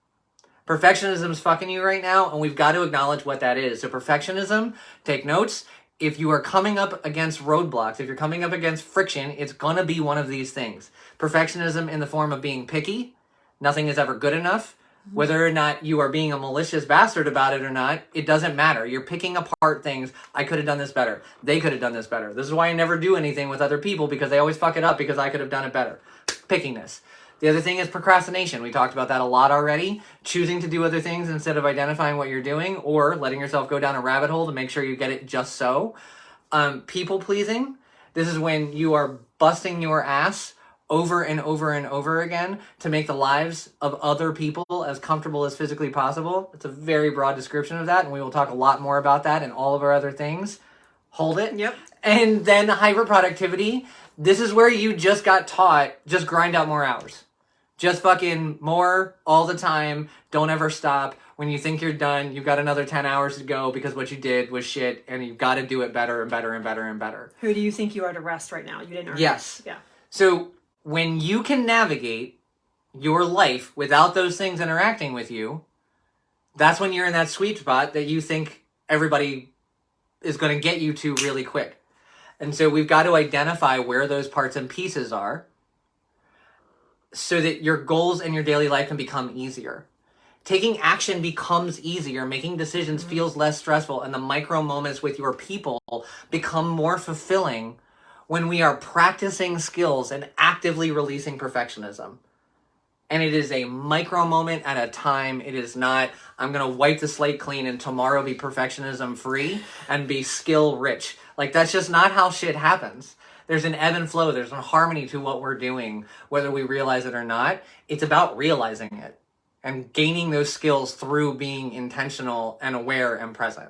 Perfectionism is fucking you right now, and we've got to acknowledge what that is. So perfectionism, take notes. If you are coming up against roadblocks, if you're coming up against friction, it's going to be one of these things. Perfectionism in the form of being picky. Nothing is ever good enough. Whether or not you are being a malicious bastard about it or not, it doesn't matter. You're picking apart things. I could have done this better. They could have done this better. This is why I never do anything with other people, because they always fuck it up because I could have done it better. Pickiness. The other thing is procrastination. We talked about that a lot already. Choosing to do other things instead of identifying what you're doing, or letting yourself go down a rabbit hole to make sure you get it just so. People pleasing. This is when you are busting your ass over and over and over again to make the lives of other people as comfortable as physically possible. It's a very broad description of that, and we will talk a lot more about that and all of our other things. Hold it. Yep. And then hyperproductivity. This is where you just got taught, just grind out more hours. Just fucking more all the time. Don't ever stop. When you think you're done, you've got another 10 hours to go because what you did was shit, and you've got to do it better and better and better and better. Who do you think you are to rest right now? You didn't earn Yes. it. Yeah. So when you can navigate your life without those things interacting with you, that's when you're in that sweet spot that you think everybody is going to get you to really quick. And so we've got to identify where those parts and pieces are so that your goals and your daily life can become easier. Taking action becomes easier. Making decisions feels less stressful, and the micro moments with your people become more fulfilling when we are practicing skills and actively releasing perfectionism. And it is a micro moment at a time. It is not, I'm going to wipe the slate clean and tomorrow be perfectionism free and be skill rich. Like, that's just not how shit happens. There's an ebb and flow. There's a harmony to what we're doing, whether we realize it or not. It's about realizing it. and gaining those skills through being intentional and aware and present.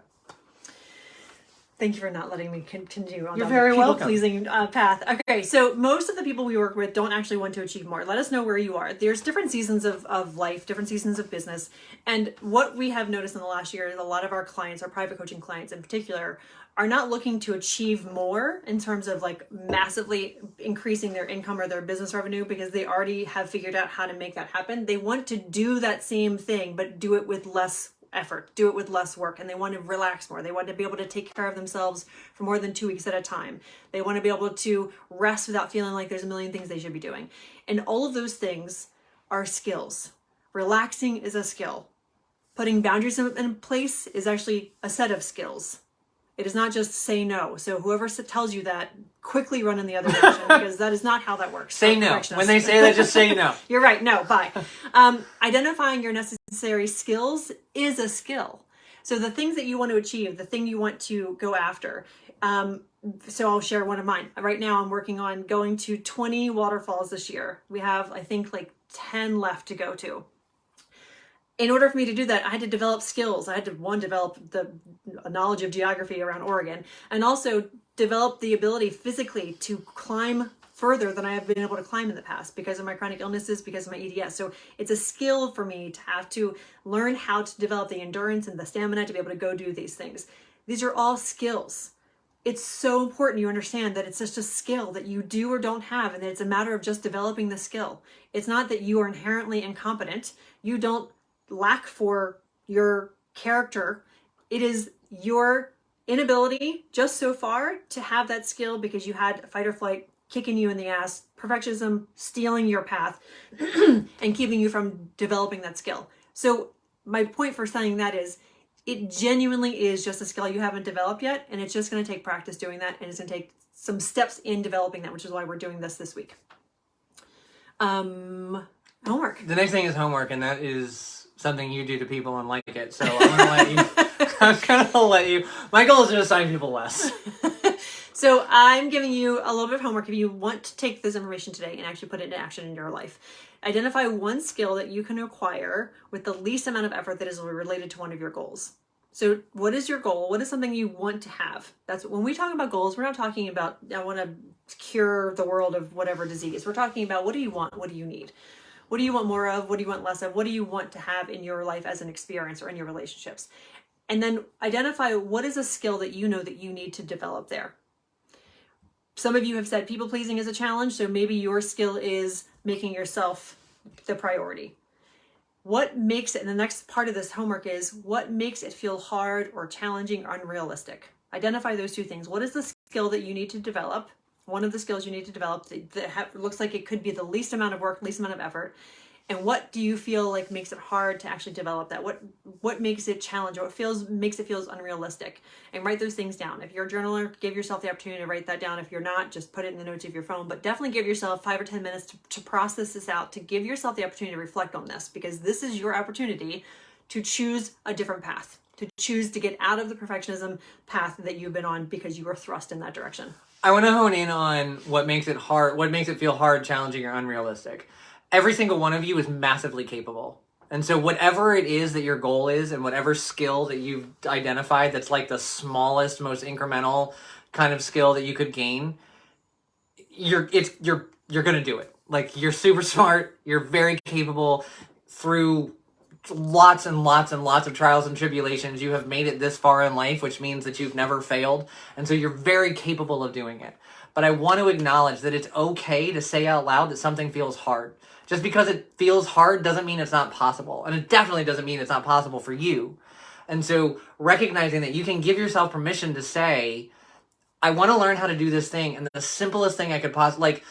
Thank you for not letting me continue on You're the very welcome. people-pleasing path. Okay, so most of the people we work with don't actually want to achieve more. Let us know where you are. There's different seasons of life, different seasons of business. And what we have noticed in the last year is a lot of our clients, our private coaching clients in particular, are not looking to achieve more in terms of like massively increasing their income or their business revenue because they already have figured out how to make that happen. They want to do that same thing, but do it with less effort, do it with less work, and they want to relax more. They want to be able to take care of themselves for more than 2 weeks at a time. They want to be able to rest without feeling like there's a million things they should be doing. And all of those things are skills. Relaxing is a skill. Putting boundaries in place is actually a set of skills. It is not just say no. So whoever tells you that, quickly run in the other direction because that is not how that works. Say no. When they say that, just say no. You're right. No, bye. Identifying your necessary skills is a skill. So the things that you want to achieve, the thing you want to go after. So I'll share one of mine. Right now I'm working on going to 20 waterfalls this year. We have, I think, like 10 left to go to. In order for me to do that, I had to develop skills. I had to, one, develop the knowledge of geography around Oregon, and also develop the ability physically to climb further than I have been able to climb in the past because of my chronic illnesses, because of my EDS. So it's a skill for me to have to learn how to develop the endurance and the stamina to be able to go do these things. These are all skills. It's so important you understand that it's just a skill that you do or don't have, and that it's a matter of just developing the skill. It's not that you are inherently incompetent. You don't lack for your character. It is your inability just so far to have that skill because you had fight or flight kicking you in the ass, perfectionism stealing your path and keeping you from developing that skill. So my point for saying that is it genuinely is just a skill you haven't developed yet, and it's just going to take practice doing that, and it's going to take some steps in developing that, which is why we're doing this week. Homework. The next thing is homework, and that is something you do to people and like it. So I'm gonna let you. My goal is to assign people less. So I'm giving you a little bit of homework if you want to take this information today and actually put it into action in your life. Identify one skill that you can acquire with the least amount of effort that is related to one of your goals. So what is your goal? What is something you want to have? That's when we talk about goals, we're not talking about, I want to cure the world of whatever disease. We're talking about, what do you want? What do you need? What do you want more of? What do you want less of? What do you want to have in your life as an experience or in your relationships? And then identify what is a skill that you know that you need to develop there. Some of you have said people pleasing is a challenge, so maybe your skill is making yourself the priority. What makes it, and the next part of this homework is, what makes it feel hard or challenging or unrealistic? Identify those two things. What is the skill that you need to develop? One of the skills you need to develop that looks like it could be the least amount of work, least amount of effort. And what do you feel like makes it hard to actually develop that? What makes it challenging? What makes it feel unrealistic? And write those things down. If you're a journaler, give yourself the opportunity to write that down. If you're not, just put it in the notes of your phone. But definitely give yourself 5 or 10 minutes to process this out, to give yourself the opportunity to reflect on this, because this is your opportunity to choose a different path, to choose to get out of the perfectionism path that you've been on because you were thrust in that direction. I want to hone in on what makes it hard, what makes it feel hard, challenging, or unrealistic. Every single one of you is massively capable. And so whatever it is that your goal is, and whatever skill that you've identified that's like the smallest, most incremental kind of skill that you could gain, you're going to do it. Like, you're super smart, you're very capable. Through lots and lots and lots of trials and tribulations, you have made it this far in life, which means that you've never failed. And so you're very capable of doing it. But I want to acknowledge that it's okay to say out loud that something feels hard. Just because it feels hard doesn't mean it's not possible. And it definitely doesn't mean it's not possible for you. And so recognizing that you can give yourself permission to say, I want to learn how to do this thing. And the simplest thing I could possibly, like,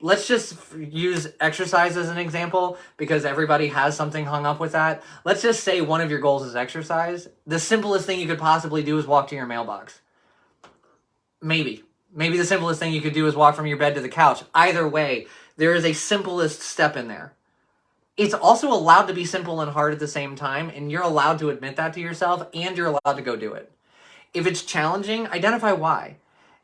let's just use exercise as an example, because everybody has something hung up with that. Let's just say one of your goals is exercise. The simplest thing you could possibly do is walk to your mailbox. Maybe the simplest thing you could do is walk from your bed to the couch. Either way, there is a simplest step in there. It's also allowed to be simple and hard at the same time, and you're allowed to admit that to yourself, and you're allowed to go do it. If it's challenging, identify why.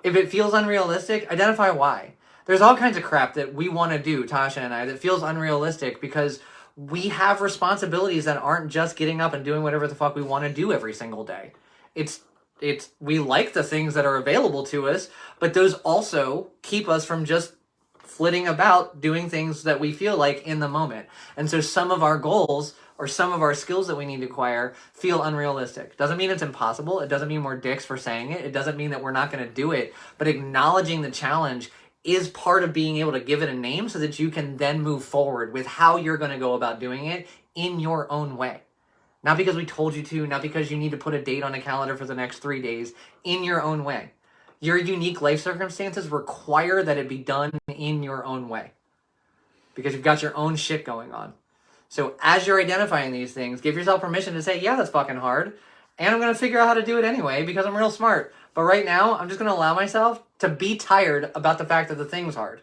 If it feels unrealistic, identify why. There's all kinds of crap that we want to do, Tasha and I, that feels unrealistic because We have responsibilities that aren't just getting up and doing whatever the fuck we want to do every single day. It's we like the things that are available to us, but those also keep us from just flitting about doing things that we feel like in the moment. And so some of our goals or some of our skills that we need to acquire feel unrealistic. Doesn't mean it's impossible. It doesn't mean we're dicks for saying it. It doesn't mean that we're not going to do it. But acknowledging the challenge is part of being able to give it a name so that you can then move forward with how you're going to go about doing it in your own way. Not because we told you to, not because you need to put a date on a calendar for the next 3 days, in your own way. Your unique life circumstances require that it be done in your own way because you've got your own shit going on. So as you're identifying these things, give yourself permission to say, yeah, that's fucking hard. And I'm going to figure out how to do it anyway because I'm real smart. But right now, I'm just going to allow myself to be tired about the fact that the thing's hard.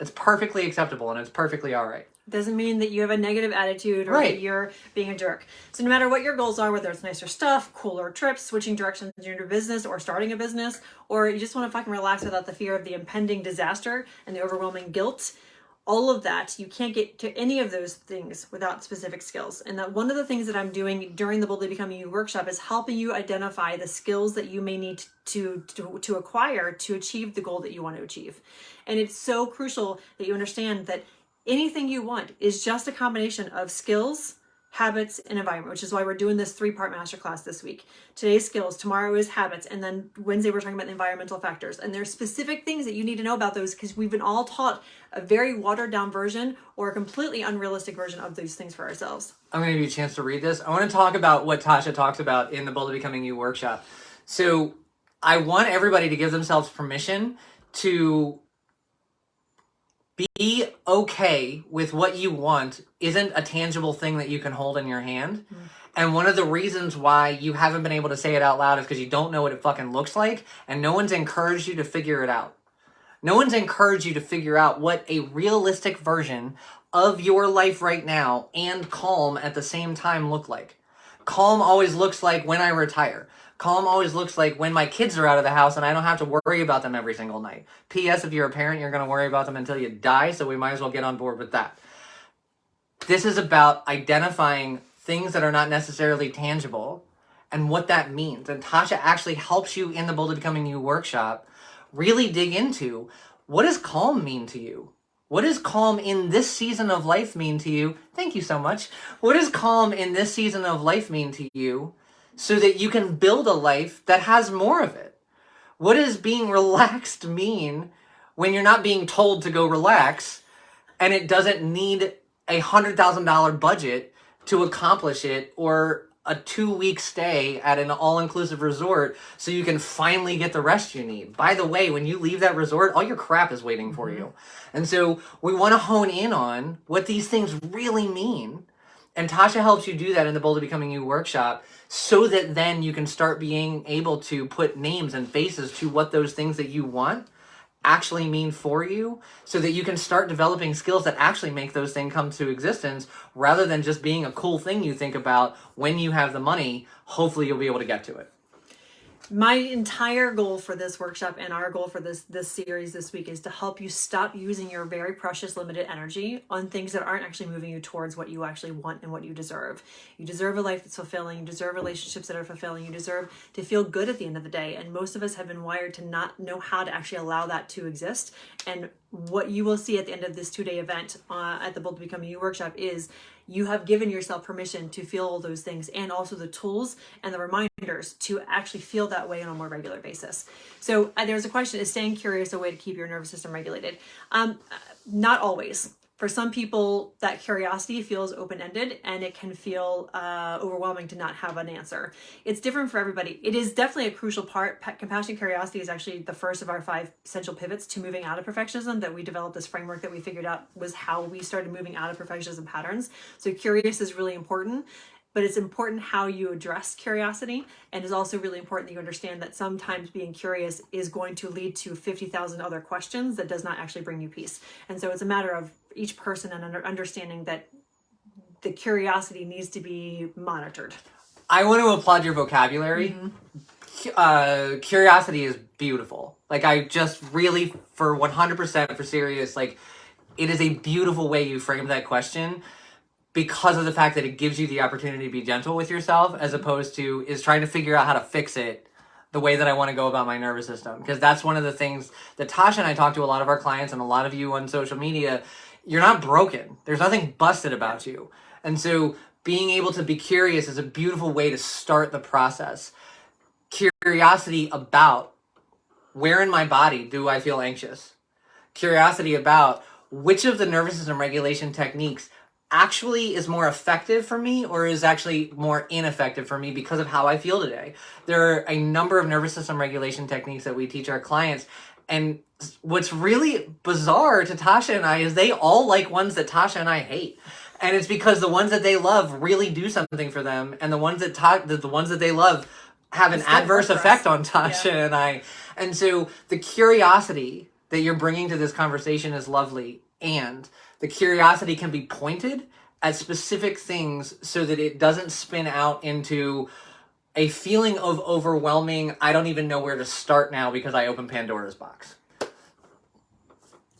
It's perfectly acceptable and it's perfectly all right. Doesn't mean that you have a negative attitude or that you're being a jerk. So no matter what your goals are, whether it's nicer stuff, cooler trips, switching directions in your business or starting a business, or you just want to fucking relax without the fear of the impending disaster and the overwhelming guilt, all of that, you can't get to any of those things without specific skills. And that one of the things that I'm doing during the Boldly Becoming You workshop is helping you identify the skills that you may need to acquire to achieve the goal that you want to achieve. And it's so crucial that you understand that anything you want is just a combination of skills, habits, and environment, which is why we're doing this 3-part masterclass this week. Today's skills, tomorrow is habits, and then Wednesday we're talking about the environmental factors. And there's specific things that you need to know about those because we've been all taught a very watered down version or a completely unrealistic version of those things for ourselves. I'm going to give you a chance to read this. I want to talk about what Tasha talks about in the Boldly Becoming You workshop. So I want everybody to give themselves permission to be okay with what you want isn't a tangible thing that you can hold in your hand. And one of the reasons why you haven't been able to say it out loud is because you don't know what it fucking looks like, and no one's encouraged you to figure it out. No one's encouraged you to figure out what a realistic version of your life right now and calm at the same time look like. Calm always looks like when I retire. Calm always looks like when my kids are out of the house and I don't have to worry about them every single night. P.S. If you're a parent, you're going to worry about them until you die, so we might as well get on board with that. This is about identifying things that are not necessarily tangible and what that means. And Tasha actually helps you in the Boldly Becoming You workshop really dig into, what does calm mean to you? What does calm in this season of life mean to you? Thank you so much. What does calm in this season of life mean to you so that you can build a life that has more of it? What does being relaxed mean when you're not being told to go relax and it doesn't need a $100,000 budget to accomplish it or a 2-week stay at an all-inclusive resort so you can finally get the rest you need? By the way, when you leave that resort, all your crap is waiting for you. And so we want to hone in on what these things really mean. And Tasha helps you do that in the Boldly Becoming You workshop so that then you can start being able to put names and faces to what those things that you want actually mean for you, so that you can start developing skills that actually make those things come to existence rather than just being a cool thing you think about when you have the money. Hopefully you'll be able to get to it. My entire goal for this workshop and our goal for this series this week is to help you stop using your very precious limited energy on things that aren't actually moving you towards what you actually want and what you deserve. You deserve a life that's fulfilling. You deserve relationships that are fulfilling. You deserve to feel good at the end of the day. And most of us have been wired to not know how to actually allow that to exist. And what you will see at the end of this 2-day event at the Boldly Becoming You workshop is you have given yourself permission to feel all those things and also the tools and the reminders to actually feel that way on a more regular basis. So there's a question, is staying curious a way to keep your nervous system regulated? Not always. For some people, that curiosity feels open-ended and it can feel overwhelming to not have an answer. It's different for everybody. It is definitely a crucial part. Compassionate curiosity is actually the first of our 5 essential pivots to moving out of perfectionism that we developed. This framework that we figured out was how we started moving out of perfectionism patterns. So curious is really important. But it's important how you address curiosity, and it's also really important that you understand that sometimes being curious is going to lead to 50,000 other questions that does not actually bring you peace. And so it's a matter of each person and understanding that the curiosity needs to be monitored. I want to applaud your vocabulary. Curiosity is beautiful. Like, I just really, for 100% for serious, like, it is a beautiful way you frame that question. because of the fact that it gives you the opportunity to be gentle with yourself, as opposed to is trying to figure out how to fix it the way that I want to go about my nervous system. Because that's one of the things that Tasha and I talk to a lot of our clients and a lot of you on social media. You're not broken. There's nothing busted about you. And so being able to be curious is a beautiful way to start the process. Curiosity about where in my body do I feel anxious? Curiosity about which of the nervous system regulation techniques actually is more effective for me or is actually more ineffective for me because of how I feel today. There are a number of nervous system regulation techniques that we teach our clients. And what's really bizarre to Tasha and I is they all like ones that Tasha and I hate. And it's because the ones that they love really do something for them. And the ones that they love have an adverse effect on Tasha and I. And so the curiosity that you're bringing to this conversation is lovely. And the curiosity can be pointed at specific things so that it doesn't spin out into a feeling of overwhelming, I don't even know where to start now because I opened Pandora's box.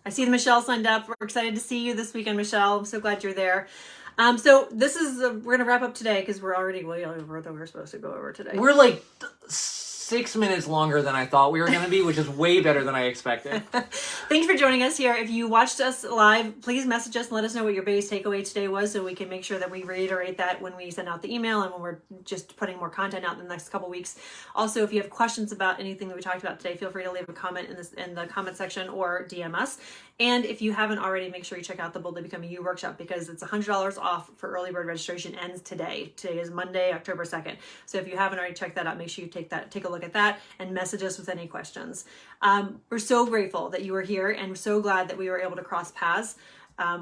I see Michelle signed up. We're excited to see you this weekend, Michelle. I'm so glad you're there. So this is, we're going to wrap up today because we're already way over than we're supposed to go over today. We're like 6 minutes longer than I thought we were going to be, which is way better than I expected. Thanks for joining us here. If you watched us live, please message us and let us know what your biggest takeaway today was so we can make sure that we reiterate that when we send out the email and when we're just putting more content out in the next couple weeks. Also, if you have questions about anything that we talked about today, feel free to leave a comment in the comment section or DM us. And if you haven't already, make sure you check out the Boldly Becoming You workshop because it's $100 off for early bird registration. Ends today. Today is Monday, October 2nd. So if you haven't already checked that out, make sure you take a look at that and message us with any questions. We're so grateful that you were here and we're so glad that we were able to cross paths.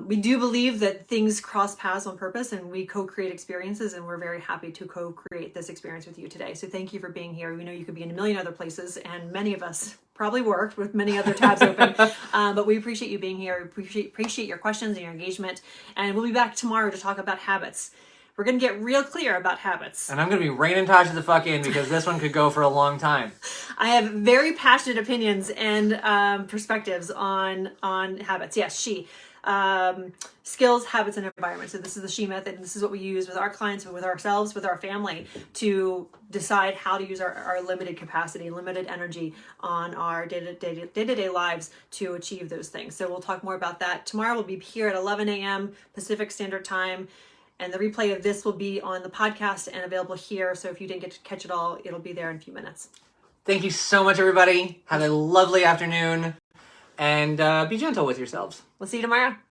We do believe that things cross paths on purpose and we co-create experiences, and we're very happy to co-create this experience with you today. So thank you for being here. We know you could be in a million other places, and many of us probably worked with many other tabs open, but we appreciate you being here. We appreciate your questions and your engagement, and we'll be back tomorrow to talk about habits. We're going to get real clear about habits. And I'm going to be reining Tasha the fuck in because this one could go for a long time. I have very passionate opinions and perspectives on habits. Yes, she. Skills, habits, and environment. So this is the SHE method, and this is what we use with our clients, with ourselves, with our family to decide how to use our limited capacity, limited energy on our day-to-day lives to achieve those things. So we'll talk more about that. Tomorrow we'll be here at 11 a.m. Pacific Standard Time, and the replay of this will be on the podcast and available here. So if you didn't get to catch it all, it'll be there in a few minutes. Thank you so much, everybody. Have a lovely afternoon. And be gentle with yourselves. We'll see you tomorrow.